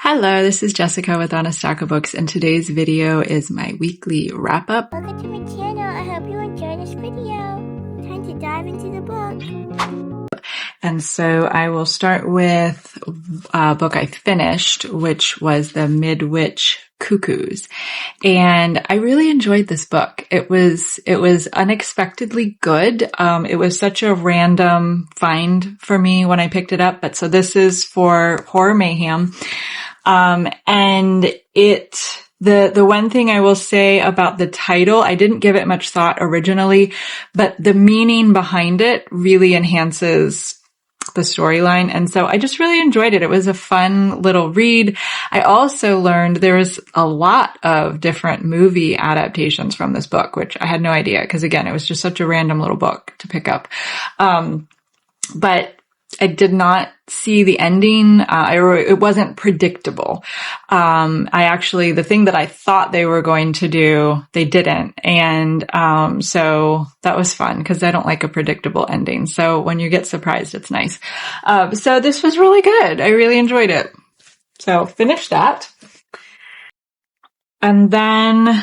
Hello, this is Jessica with On a Stack of Books, and today's video is my weekly wrap-up. Welcome to my channel. I hope you enjoy this video. Time to dive into the book. And so I will start with a book I finished, which was the Midwich Cuckoos. And I really enjoyed this book. It was unexpectedly good. It was such a random find for me when I picked it up. But so this is for Horror Mayhem. And the one thing I will say about the title, I didn't give it much thought originally, but the meaning behind it really enhances the storyline. And so I just really enjoyed it. It was a fun little read. I also learned there was a lot of different movie adaptations from this book, which I had no idea because again, it was just such a random little book to pick up. But I did not see the ending. It wasn't predictable. The thing that I thought they were going to do, they didn't. And, so that was fun because I don't like a predictable ending. So when you get surprised, it's nice. So this was really good. I really enjoyed it. So finished that. And then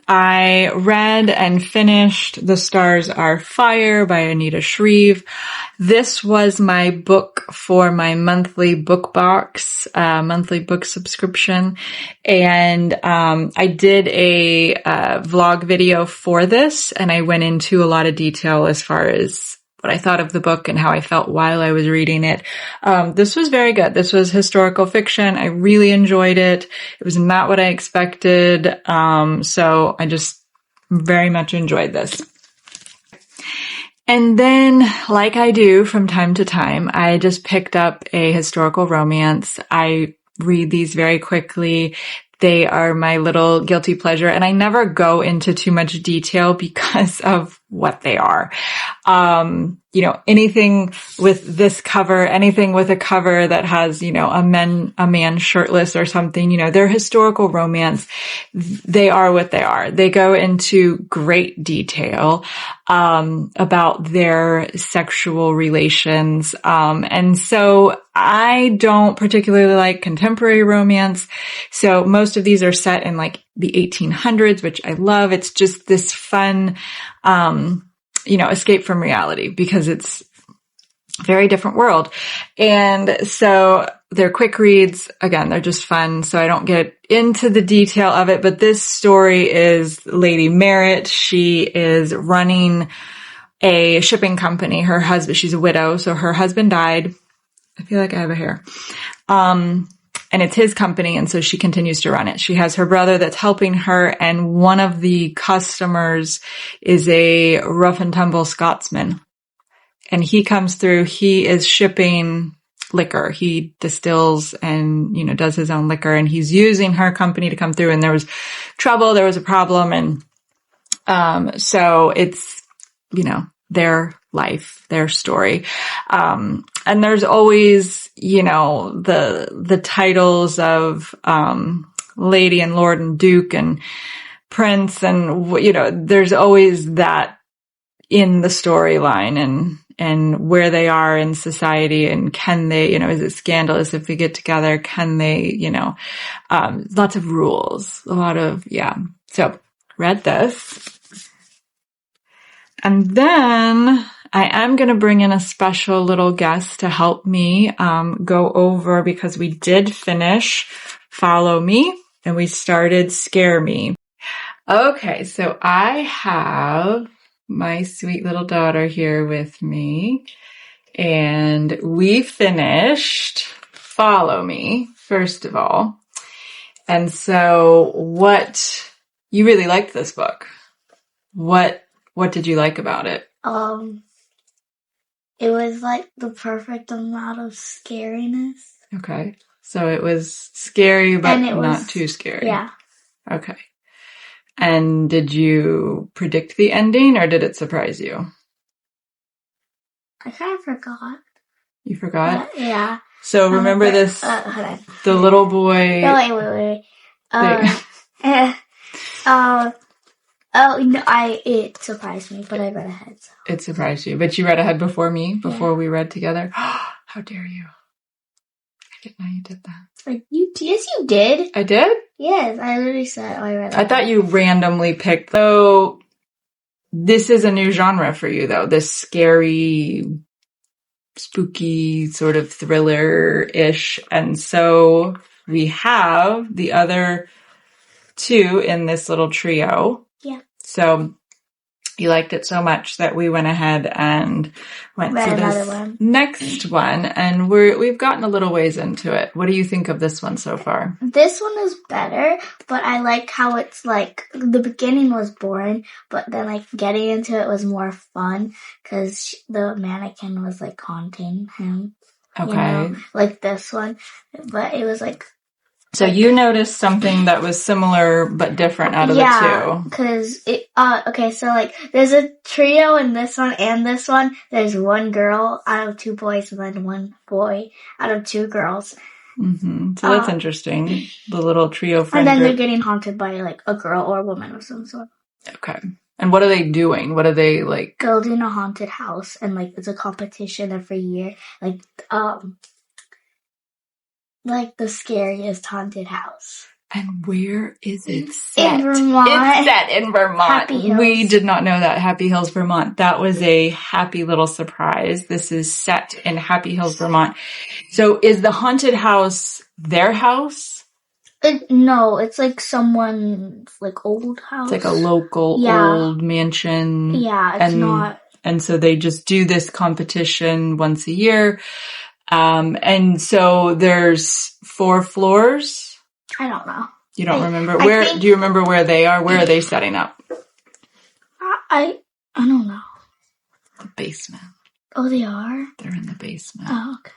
I read and finished The Stars Are Fire by Anita Shreve. This was my book for my monthly book box, monthly book subscription. And I did a vlog video for this, and I went into a lot of detail as far as what I thought of the book and how I felt while I was reading it. This was very good. This was historical fiction. I really enjoyed it. It was not what I expected. So I just very much enjoyed this. And then, like I do from time to time, I just picked up a historical romance. I read these very quickly. They are my little guilty pleasure, and I never go into too much detail because of what they are. Anything with this cover, anything with a cover that has, a man shirtless or something, they're historical romance. They are what they are. They go into great detail, about their sexual relations. And so I don't particularly like contemporary romance. So most of these are set in like the 1800s, which I love. It's just this fun, escape from reality because it's a very different world. And so they're quick reads. Again, they're just fun. So I don't get into the detail of it, but this story is Lady Merritt. She is running a shipping company. Her husband, she's a widow. So her husband died. I feel like I have a hair. And it's his company, and so she continues to run it. She has her brother that's helping her, and one of the customers is a rough and tumble Scotsman. And he comes through, he is shipping liquor. He distills and, does his own liquor, and he's using her company to come through, and there was trouble, there was a problem, and so it's, their life, their story. And there's always, the titles of, Lady and Lord and Duke and Prince and, there's always that in the storyline and where they are in society and can they, is it scandalous if they get together? Can they, lots of rules, a lot of, So read this. And then I am going to bring in a special little guest to help me go over, because we did finish Follow Me and we started Scare Me. Okay, so I have my sweet little daughter here with me, and we finished Follow Me, first of all. And so you really liked this book. What did you like about it? It was like the perfect amount of scariness. Okay. So it was scary, but not too scary. Yeah. Okay. And did you predict the ending, or did it surprise you? I kind of forgot. You forgot? Yeah. So remember this, hold on. the little boy. No, wait. It surprised me, but I read ahead. So. It surprised you, but you read ahead before me, before we read together. How dare you? I forget how you did that. Yes, you did. I did? Yes, I literally said, I read it. I thought you randomly picked, though. This is a new genre for you, though. This scary, spooky sort of thriller-ish. And so we have the other two in this little trio. Yeah. So you liked it so much that we went ahead and went Read to another this one. next one, and we've gotten a little ways into it. What do you think of this one so far? This one is better, but I like how it's like, the beginning was boring, but then like getting into it was more fun because the mannequin was like haunting him. Okay. You know, like this one, but it was like. So you noticed something that was similar but different out of the two. Yeah, because okay, so like there's a trio in this one and this one. There's one girl out of two boys and then one boy out of two girls. Mm-hmm. So that's interesting. The little trio friend And then group. they're getting haunted by like a girl or a woman of some sort. Okay. And what are they doing? What are they like? Building a haunted house, and like it's a competition every year. Like the scariest haunted house. And where is it set? In Vermont. It's set in Vermont. Happy Hills. We did not know that. Happy Hills, Vermont. That was a happy little surprise. This is set in Happy Hills, Vermont. So is the haunted house their house? No, it's like someone's like old house. It's like a local old mansion. Yeah, it's not. And so they just do this competition once a year. And so there's 4 floors. I don't know. You don't remember? Do you remember where they are? Where are they setting up? I don't know. The basement. Oh, they are? They're in the basement. Oh, okay.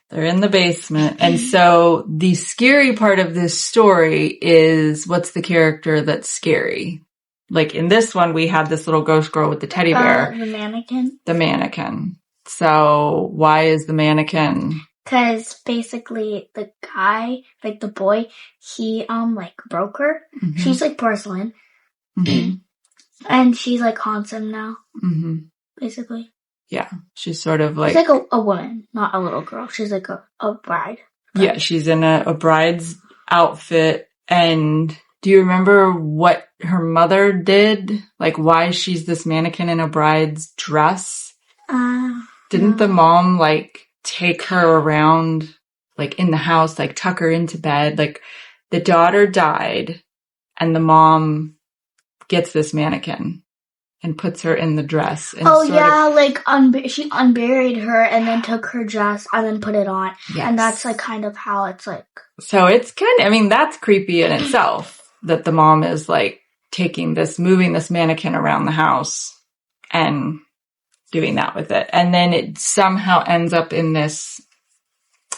They're in the basement. And so the scary part of this story is, what's the character that's scary? Like in this one, we had this little ghost girl with the teddy bear. The mannequin. The mannequin. So why is the mannequin? Because basically the guy, like the boy, he like broke her. Mm-hmm. She's like porcelain. Mm-hmm. And she like haunts him now. Mm-hmm. Basically. Yeah. She's sort of like. She's like a woman, not a little girl. She's like a bride. Yeah, she's in a bride's outfit. And do you remember what her mother did? Like why she's this mannequin in a bride's dress? Didn't the mom like take her around like in the house, like tuck her into bed? Like the daughter died and the mom gets this mannequin and puts her in the dress. And she unburied her and then took her dress and then put it on. Yes. And that's like kind of how it's like. So it's that's creepy in itself that the mom is like moving this mannequin around the house and doing that with it. And then it somehow ends up in this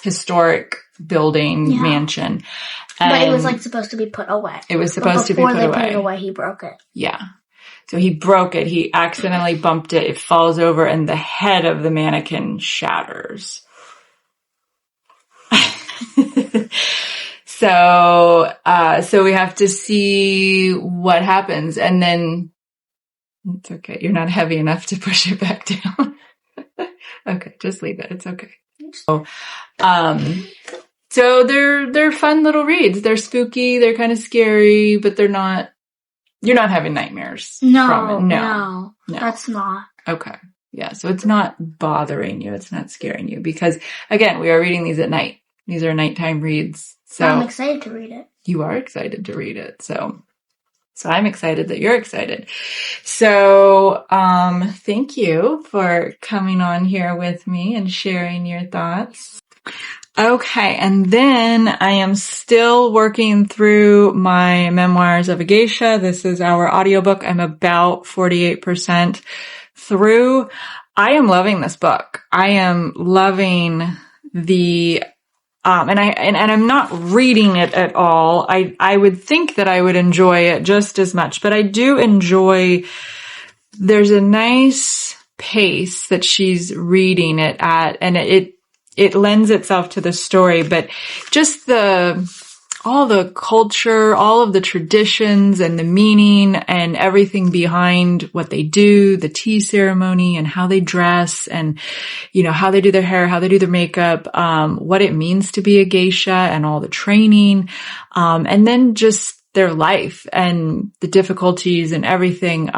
historic building mansion. But it was like supposed to be put away. It was supposed to be put away. Before they put it away, he broke it. Yeah. So he broke it. He accidentally bumped it. It falls over and the head of the mannequin shatters. So we have to see what happens. And then it's okay. You're not heavy enough to push it back down. Okay, just leave it. It's okay. So they're fun little reads. They're spooky. They're kind of scary, but you're not having nightmares from it. No, that's not. Okay. Yeah. So it's not bothering you. It's not scaring you because again, we are reading these at night. These are nighttime reads. So I'm excited to read it. You are excited to read it. So I'm excited that you're excited. So, thank you for coming on here with me and sharing your thoughts. Okay. And then I am still working through my Memoirs of a Geisha. This is our audiobook. I'm about 48% through. I am loving this book. I am loving the and I'm not reading it at all. I would think that I would enjoy it just as much, but I do enjoy, there's a nice pace that she's reading it at, and it lends itself to the story, but just the all the culture, all of the traditions and the meaning and everything behind what they do, the tea ceremony and how they dress and, how they do their hair, how they do their makeup, what it means to be a geisha and all the training, and then just their life and the difficulties and everything.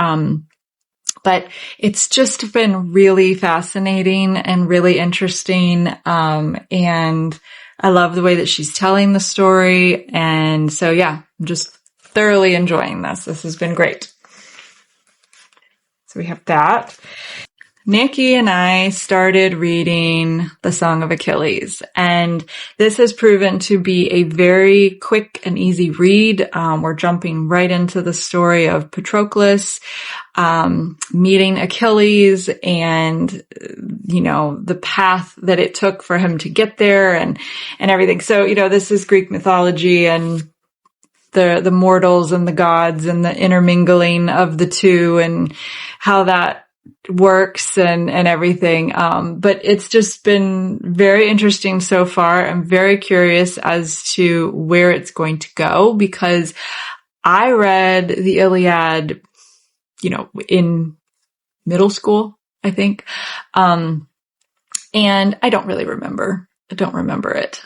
But it's just been really fascinating and really interesting. And I love the way that she's telling the story. And so, yeah, I'm just thoroughly enjoying this. This has been great. So we have that. Nicky and I started reading The Song of Achilles, and this has proven to be a very quick and easy read. We're jumping right into the story of Patroclus, meeting Achilles and, the path that it took for him to get there and everything. So, this is Greek mythology and the mortals and the gods and the intermingling of the two and how that works and everything. But it's just been very interesting so far. I'm very curious as to where it's going to go because I read the Iliad, in middle school, I think. And I don't really remember. I don't remember it.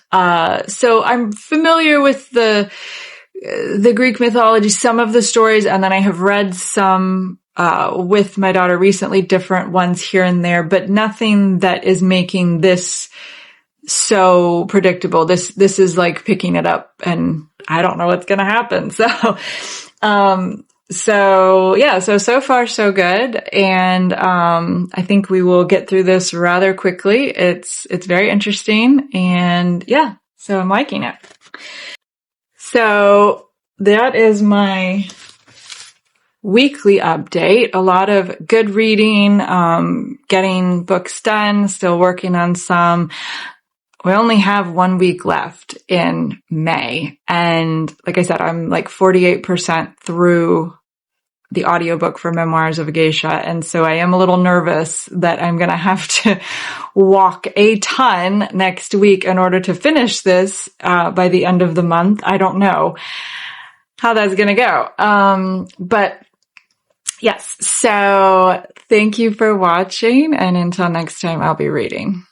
So I'm familiar with the Greek mythology, some of the stories, and then I have read some with my daughter recently, different ones here and there, but nothing that is making this so predictable. This is like picking it up and I don't know what's going to happen. So far so good. And, I think we will get through this rather quickly. It's very interesting and yeah, so I'm liking it. So that is my weekly update. A lot of good reading, getting books done, still working on some. We only have 1 week left in May. And like I said, I'm like 48% through the audiobook for Memoirs of a Geisha. And so I am a little nervous that I'm going to have to walk a ton next week in order to finish this, by the end of the month. I don't know how that's going to go. But yes, so thank you for watching. And until next time, I'll be reading.